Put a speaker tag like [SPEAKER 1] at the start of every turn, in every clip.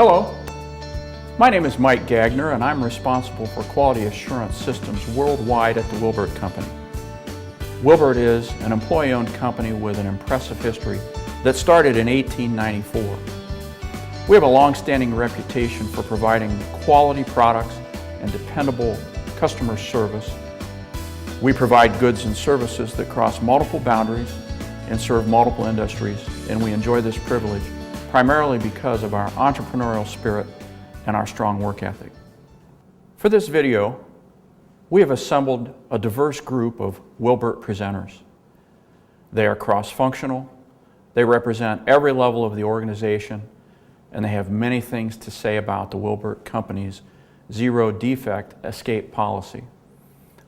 [SPEAKER 1] Hello, my name is Mike Gagner and I'm responsible for quality assurance systems worldwide at the Wilbert Company. Wilbert is an employee-owned company with an impressive history that started in 1894. We have a long-standing reputation for providing quality products and dependable customer service. We provide goods and services that cross multiple boundaries and serve multiple industries, and we enjoy this privilege primarily because of our entrepreneurial spirit and our strong work ethic. For this video, we have assembled a diverse group of Wilbert presenters. They are cross-functional, they represent every level of the organization, and they have many things to say about the Wilbert Company's zero defect escape policy,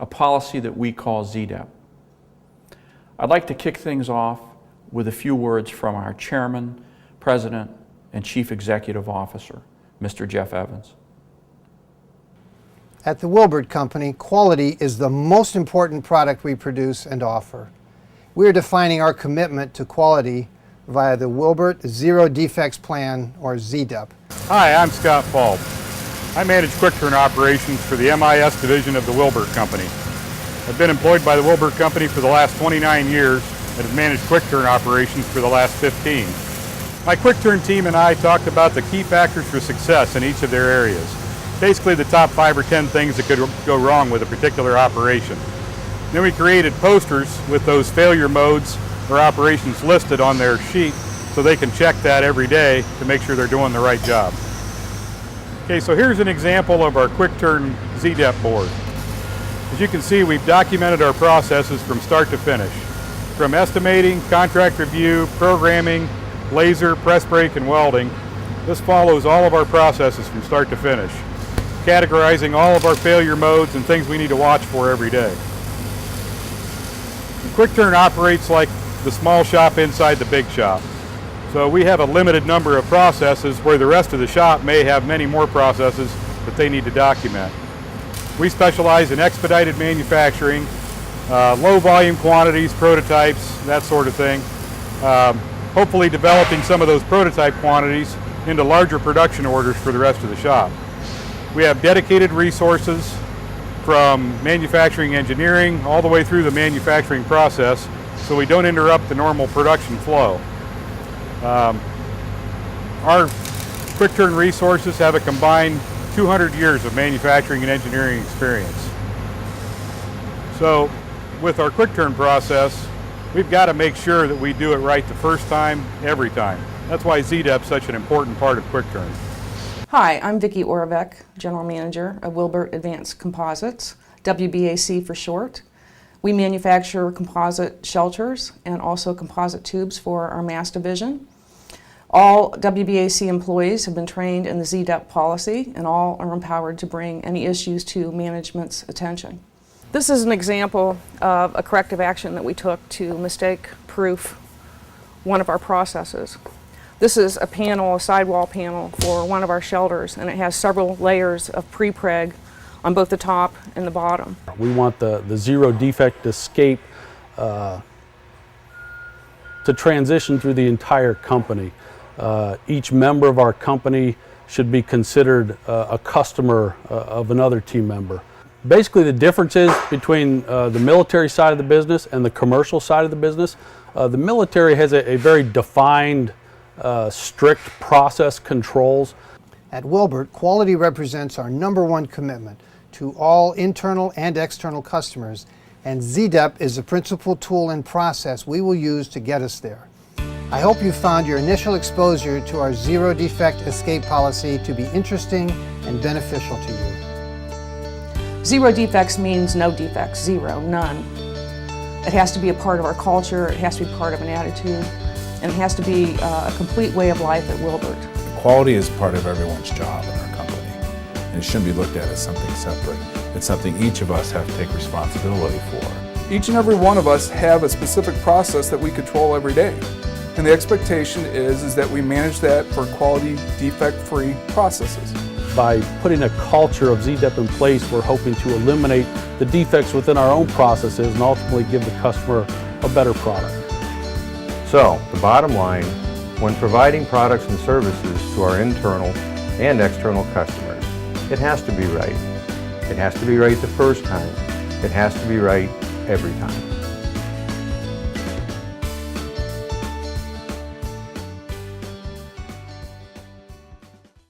[SPEAKER 1] a policy that we call Zdep. I'd like to kick things off with a few words from our Chairman, President, and Chief Executive Officer, Mr. Jeff Evans.
[SPEAKER 2] At the Wilbert Company, quality is the most important product we produce and offer. We are defining our commitment to quality via the Wilbert Zero Defects Plan, or Zdep.
[SPEAKER 3] Hi, I'm Scott Falb. I manage quick turn operations for the MIS division of the Wilbert Company. I've been employed by the Wilbert Company for the last 29 years and have managed quick turn operations for the last 15. My quick turn team and I talked about the key factors for success in each of their areas. Basically the top 5 or 10 things that could go wrong with a particular operation. Then we created posters with those failure modes or operations listed on their sheet so they can check that every day to make sure they're doing the right job. Okay, so here's an example of our quick turn Zdep board. As you can see, we've documented our processes from start to finish. From estimating, contract review, programming, laser, press brake, and welding. This follows all of our processes from start to finish, categorizing all of our failure modes and things we need to watch for every day. The quick turn operates like the small shop inside the big shop. So we have a limited number of processes where the rest of the shop may have many more processes that they need to document. We specialize in expedited manufacturing, low volume quantities, prototypes, that sort of thing. Hopefully developing some of those prototype quantities into larger production orders for the rest of the shop. We have dedicated resources from manufacturing engineering all the way through the manufacturing process so we don't interrupt the normal production flow. Our quick turn resources have a combined 200 years of manufacturing and engineering experience. So with our quick turn process, we've got to make sure that we do it right the first time, every time. That's why Zdep's such an important part of quick turn.
[SPEAKER 4] Hi, I'm Vicki Oravec, General Manager of Wilbert Advanced Composites, WBAC for short. We manufacture composite shelters and also composite tubes for our mass division. All WBAC employees have been trained in the Zdep policy and all are empowered to bring any issues to management's attention. This is an example of a corrective action that we took to mistake-proof one of our processes. This is a panel, a sidewall panel for one of our shelters, and it has several layers of pre-preg on both the top and the bottom.
[SPEAKER 5] We want the zero defect escape to transition through the entire company. Each member of our company should be considered a customer of another team member. Basically, the difference is between the military side of the business and the commercial side of the business. The military has a very defined, strict process controls.
[SPEAKER 2] At Wilbert, quality represents our #1 commitment to all internal and external customers, and Zdep is the principal tool and process we will use to get us there. I hope you found your initial exposure to our zero defect escape policy to be interesting and beneficial to you.
[SPEAKER 4] Zero defects means no defects, zero, none. It has to be a part of our culture, it has to be part of an attitude, and it has to be a complete way of life at Wilbert.
[SPEAKER 6] Quality is part of everyone's job in our company, and it shouldn't be looked at as something separate. It's something each of us have to take responsibility for.
[SPEAKER 7] Each and every one of us have a specific process that we control every day. And the expectation is that we manage that for quality, defect-free processes.
[SPEAKER 5] By putting a culture of Zdep in place, we're hoping to eliminate the defects within our own processes and ultimately give the customer a better product.
[SPEAKER 8] So, the bottom line, when providing products and services to our internal and external customers. It has to be right. It has to be right the first time. It has to be right every time.